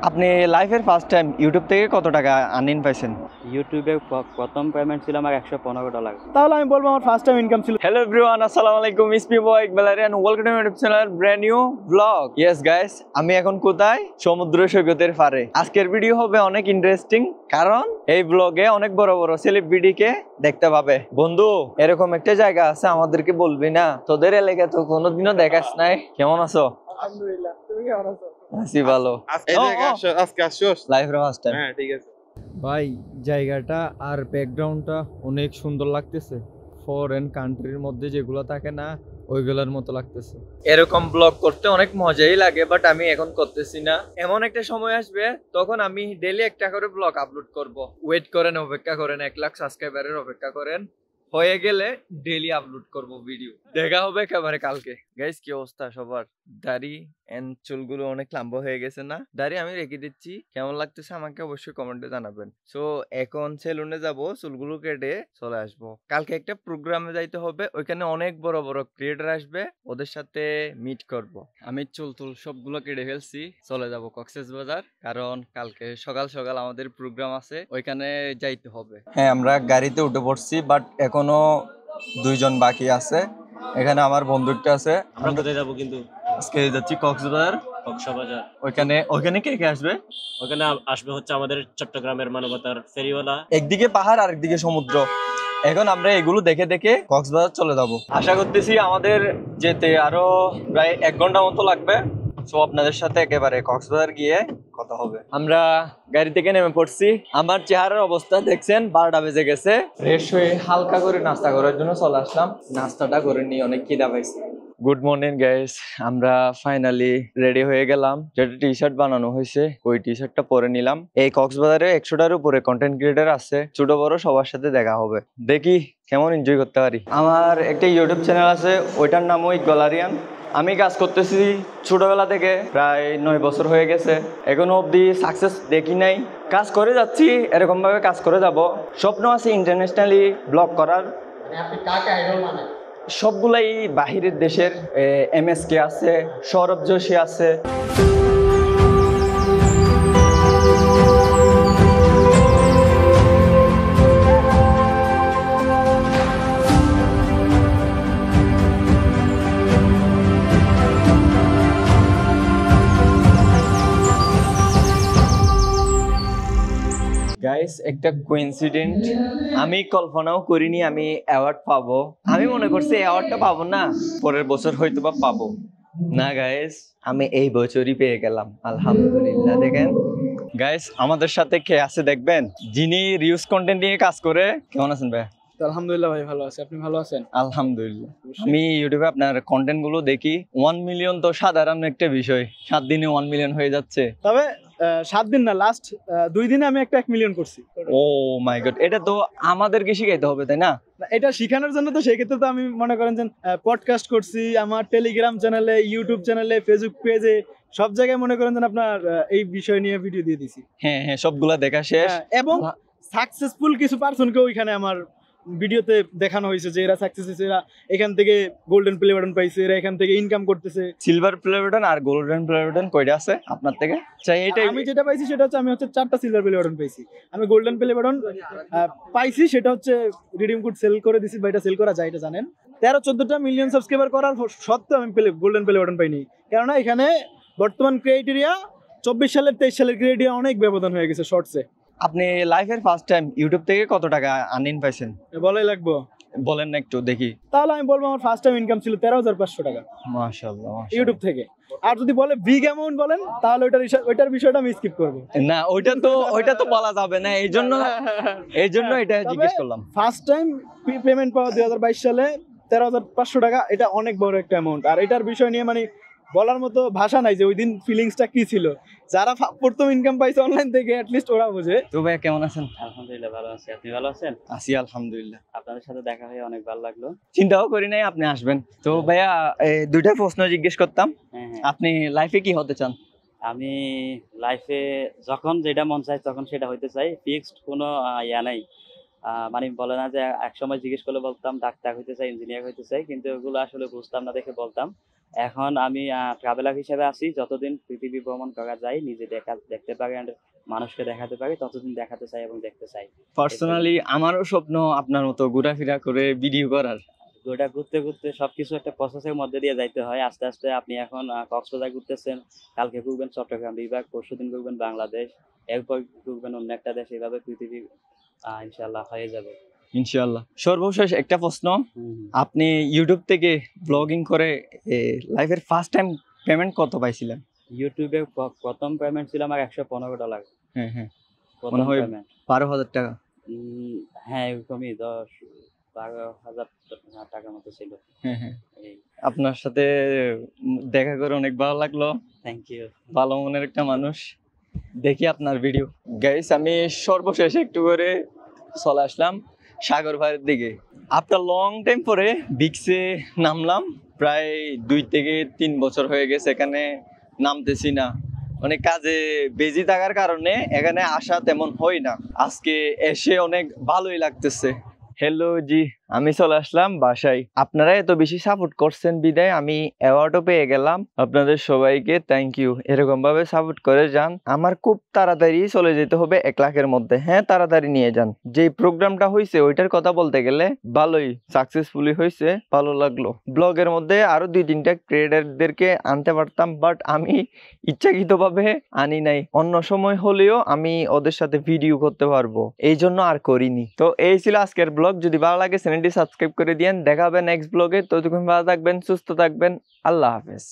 আপনি লাইফের first time YouTube থেকে কত টাকা আর্নিং পাইছেন? ইউটিউবে প্রথম পেমেন্ট ছিল আমার $115। তাহলে আমি বলবো আমার ফার্স্ট টাইম ইনকাম ছিল। হ্যালো এভরিওয়ান, আসসালামু আলাইকুম। It's me boy Iqbal Ariyan, welcome to my YouTube channel brand new blog. Yes guys, আমি এখন কোথায়? সমুদ্র সৈকতের পাড়ে। আজকের ভিডিও হবে অনেক ইন্টারেস্টিং, কারণ এই ব্লগে অনেক বড় বড় সেলিব্রিটিকে দেখতে পাবে। বন্ধু, এরকম একটা জায়গা আছে, আমাদেরকে বলবি না? তোদের এলাকায় তো কোনোদিনও দেখাস নাই। কেমন আছো? আলহামদুলিল্লাহ, তুমি কেমন আছো? আছি ভালো। আজকে আসছোস? লাইফের ফার্স্ট টাইম। হ্যাঁ, ঠিক আছে ভাই, জায়গাটা আর ব্যাকগ্রাউন্ডটা অনেক সুন্দর লাগতেছে। ফরেন কান্ট্রির মধ্যে যেগুলো থাকে না, ওইগুলোর মতো লাগতেছে। এরকম ব্লগ করতে অনেক মজাই লাগে, বাট আমি এখন করতেছি না। এমন একটা সময় আসবে তখন আমি ডেইলি একটা করে ব্লগ আপলোড করব। ওয়েট করেন, অপেক্ষা করেন, 1 লাখ সাবস্ক্রাইবারের অপেক্ষা করেন। হয়ে গেলে ডেইলি আপলোড করব ভিডিও। দেখা হবে একেবারে কালকে। গাইস, কি অবস্থা সবার? দাড়ি এন্ড চুলগুলো অনেক লম্বা হয়ে গেছে না? দাড়ি আমি রেখে দিচ্ছি, কেমন লাগতেছে আমাকে অবশ্যই কমেন্টে জানাবেন। সো এখন সেলুনে যাব, চুলগুলো কেটে চলে আসব। কালকে একটা প্রোগ্রামে যাইতে হবে, ওইখানে অনেক বড় বড় ক্রিয়েটর আসবে, ওদের সাথে মিট করব। আমি চুল সবগুলো কেটে ফেলছি, চলে যাব কক্সবাজার, কারণ কালকে সকাল সকাল আমাদের প্রোগ্রাম আছে, ওইখানে যাইতে হবে। হ্যাঁ, আমরা গাড়িতে উঠে পড়ছি, বাট এখনো 2 জন বাকি আছে। এখানে আমার বন্ধুটা আছে। আমরা কোথায় যাবো? কিন্তু আজকে যাচ্ছি কক্সবাজার। কক্সবাজার। ওইখানে কে কে আসবে? ওখানে আসবে হচ্ছে আমাদের চট্টগ্রামের মানবতার ফেরিওয়ালা। একদিকে পাহাড় আর একদিকে সমুদ্র। এখন আমরা এগুলো দেখে দেখে কক্সবাজার চলে যাব। আশা করতেছি আমাদের যেতে আরো প্রায় 1 ঘন্টা মতো লাগবে। সো আপনাদের সাথে একেবারে কক্সবাজার গিয়ে কথা হবে। আমরা গাড়ি থেকে নেমে পড়ছি। আমার চেহারার অবস্থা দেখছেন, 12টা বেজে গেছে। ফ্রেশ হয়ে হালকা করে নাস্তা করার জন্য চলে আসলাম। নাস্তাটা করে নিয়ে অনেক খিদা পাইছি। গুড মর্নিং গাইস, আমরা ফাইনালি রেডি হয়ে গেলাম। যেটা টি শার্ট বানানো হয়েছে, ওই টি শার্টটা পরে নিলাম। এই কক্সবাজারে 100টার উপরে কন্টেন্ট ক্রিয়েটর আছে, ছোট বড় সবার সাথে দেখা হবে। দেখি কেমন এনজয় করতে পারি। আমার একটা ইউটিউব চ্যানেল আছে, ওইটার নামও ইকবাল আরিয়ান। আমি কাজ করতেছি ছোটবেলা থেকে, প্রায় 9 বছর হয়ে গেছে। এখনো অবধি সাকসেস দেখি নাই। কাজ করে যাচ্ছি, এরকম ভাবে কাজ করে যাব। স্বপ্ন আছে ইন্টারন্যাশনালি ব্লগ করার। আপনি কাকে আইডল মানেন? সবগুলাই বাহিরের দেশের। MSK আছে, সৌরভ যোশী আছে। গাইস, একটা কোইন্সিডেন্ট, আমি কল্পনাও করিনি আমি অ্যাওয়ার্ড পাবো। আমি মনে করছি অ্যাওয়ার্ডটা পাবো না, পরের বছর হয়তো বা পাবো না। গাইস, আমি এই বছরই পেয়ে গেলাম, আলহামদুলিল্লাহ। দেখেন গাইস, আমাদের সাথে কে আছে দেখবেন, যিনি রিউজ কন্টেন্ট নিয়ে কাজ করে। কেমন আছেন ভাই? আলহামদুলিল্লাহ ভাই, ভালো আছি। আপনি ভালো আছেন? আলহামদুলিল্লাহ। আমি ইউটিউবে আপনার কন্টেন্ট গুলো দেখি। 1 মিলিয়ন তো সাধারণ একটা বিষয়, 7 দিনে 1 মিলিয়ন হয়ে যাচ্ছে। তবে 7 দিন না, লাস্ট 2 দিনে আমি একটা 1 মিলিয়ন করছি। ও মাই গড, এটা তো আমাদেরকে শিখাইতে হবে, তাই না? এটা শেখানোর জন্য তো সেই ক্ষেত্রে তো আমি মনে করেন যে পডকাস্ট করছি, আমার টেলিগ্রাম চ্যানেলে, ইউটিউব চ্যানেলে, ফেসবুক পেজে, সব জায়গায় মনে করেন যে আপনার এই বিষয় নিয়ে ভিডিও দিয়ে দিছি। হ্যাঁ হ্যাঁ, সবগুলা দেখা শেষ। এবং সাকসেসফুল কিছু পারসনকে ওইখানে আমার ভিডিওতে দেখানো হয়েছে যে এরা সাকসেস হয়েছে, এরা এখান থেকে গোল্ডেন প্লে বাটন পাইছে, এরা এখান থেকে ইনকাম করতেছে। সিলভার প্লে বাটন আর গোল্ডেন প্লে বাটন কয়টা আছে আপনার থেকে? চাই এটা আমি যেটা পাইছি সেটা হচ্ছে, আমি হচ্ছে 4টা সিলভার প্লে বাটন পাইছি। আমি গোল্ডেন প্লে বাটন পাইছি, সেটা হচ্ছে রিডিম কোড সেল করে দিছি। বা এটা সেল করা যায়, এটা জানেন। 13-14টা মিলিয়ন সাবস্ক্রাইবার করার সত্ত্বেও আমি গোল্ডেন প্লে বাটন পাইনি, কেননা এখানে বর্তমান ক্রাইটেরিয়া 24 সালের 23 সালের ক্রাইটেরিয়া অনেক ব্যবধান হয়ে গেছে শর্টসে। আপনি লাইফের ফার্স্ট টাইম ইউটিউব থেকে কত টাকা আর্নিং পাইছেন? বলাই লাগবো? বলেন না একটু দেখি। তাহলে আমি বলবো আমার ফার্স্ট টাইম ইনকাম ছিল 13,500 টাকা মাশাআল্লাহ, ইউটিউব থেকে। আর যদি বলে বিগ অ্যামাউন্ট বলেন, তাহলে ওইটার বিষয়টা আমি স্কিপ করবো। না, ওইটা তো বলা যাবে না, এই জন্য এটা জিজ্ঞেস করলাম। ফার্স্ট টাইম পেমেন্ট পাওয়া 2022 সালে 13,500 টাকা, এটা অনেক বড় একটা অ্যামাউন্ট। আর এটার বিষয় নিয়ে মানে বলার মতো ভাষা নাই যে ওই দিন ফিলিংসটা কি ছিল। যারা প্রথম ইনকাম পাইছে অনলাইন থেকে, অ্যাটলিস্ট ওরা বোঝে। তো ভাই কেমন আছেন? আলহামদুলিল্লাহ ভালো আছি। আপনি ভালো আছেন? আছি আলহামদুলিল্লাহ। আপনাদের সাথে দেখা হয়ে অনেক ভালো লাগলো। চিন্তাও করি নাই আপনি আসবেন। তো ভাইয়া, 2টা প্রশ্ন জিজ্ঞেস করতাম। হ্যাঁ হ্যাঁ, আপনি লাইফে কি হতে চান? আমি লাইফে যখন যেটা মন চাই তখন সেটা হইতে চাই, ফিক্সড কোনো ইয়া নাই। মানে বলে না যে এক সময় জিজ্ঞেস করলে বলতাম ডাক্তার হইতে চাই, ইঞ্জিনিয়ার হইতে চাই, কিন্তু ওগুলো আসলে বুঝতাম না দেখে বলতাম। এখন আমি ট্রাভেলার হিসেবে আছি, যতদিন পৃথিবী ভ্রমণ করা যায়, নিজে দেখতে পারি and মানুষকে দেখাতে পারি, ততদিন দেখাতে চাই এবং দেখতে চাই। পার্সোনালি আমারও স্বপ্ন আপনার মতো ঘোরাফেরা করে ভিডিও করার। গোটা ঘুরতে ঘুরতে সবকিছু একটা প্রসেসের মধ্যে দিয়ে যাইতে হয় আস্তে আস্তে। আপনি এখন কক্সবাজার ঘুরতেছেন, কালকে ঘুরবেন চট্টগ্রাম বিভাগ, পরশুদিন ঘুরবেন বাংলাদেশ, এরপর ঘুরবেন অন্য একটা দেশ, এইভাবে পৃথিবী ইনশাল্লাহ হয়ে যাবে। ইনশাআল্লাহ। সর্বশেষ একটা প্রশ্ন, আপনি ইউটিউব থেকে ব্লগিং করে লাইফের ফার্স্ট টাইম পেমেন্ট কত পাইছিলেন? ইউটিউবে প্রথম পেমেন্ট ছিল আমার $115। হ্যাঁ হ্যাঁ, প্রথম মনে হয় পেমেন্ট 12,000 টাকা। হ্যাঁ এরকমই 10-12,000 টাকার মতো ছিল। হ্যাঁ হ্যাঁ, এই, আপনার সাথে দেখা করে অনেক ভালো লাগলো। Thank you. ভালো মনের একটা মানুষ, দেখি আপনার ভিডিও। গাইস, আমি সর্বশেষ একটু করে চলে আসলাম সাগর ভাইয়ের দিকে। আফটার লং টাইম পরে বিক্সে নামলাম, প্রায় 2 থেকে 3 বছর হয়ে গেছে এখানে নামতেছি না, অনেক কাজে বেজি থাকার কারণে এখানে আসা তেমন হয় না। আজকে এসে অনেক ভালোই লাগতেছে। হ্যালো জি, আমি চলে আসলাম বাসায়। আপনারা এত বেশি সাপোর্ট করছেন বিদায় আমি অ্যাওয়ার্ডও পেয়ে গেলাম। আপনাদের সবাইকে থ্যাংক ইউ। এরকম ভাবে সাপোর্ট করে যান। আমার খুব তাড়াতাড়ি চলে যেতে হবে 1 লাখের মধ্যে। হ্যাঁ, তাড়াতাড়ি নিয়ে যান। যে প্রোগ্রামটা হয়েছে ওইটার কথা বলতে গেলে ভালোই সাকসেসফুলি হয়েছে, ভালো লাগলো। ব্লগের মধ্যে আরো 2-3টা ক্রিয়েটরদেরকে আনতে পারতাম, বাট আমি ইচ্ছাকৃতভাবে আনি নাই। অন্য সময় হলেও আমি ওদের সাথে ভিডিও করতে পারবো, এই জন্য আর করিনি। তো এই ছিল আজকের ব্লগ। যদি ভালো লাগে চ্যানেলটি সাবস্ক্রাইব করে দিয়েন। দেখা হবে নেক্সট ব্লগে। ততক্ষণ ভালো থাকবেন, সুস্থ থাকবেন। আল্লাহ হাফেজ।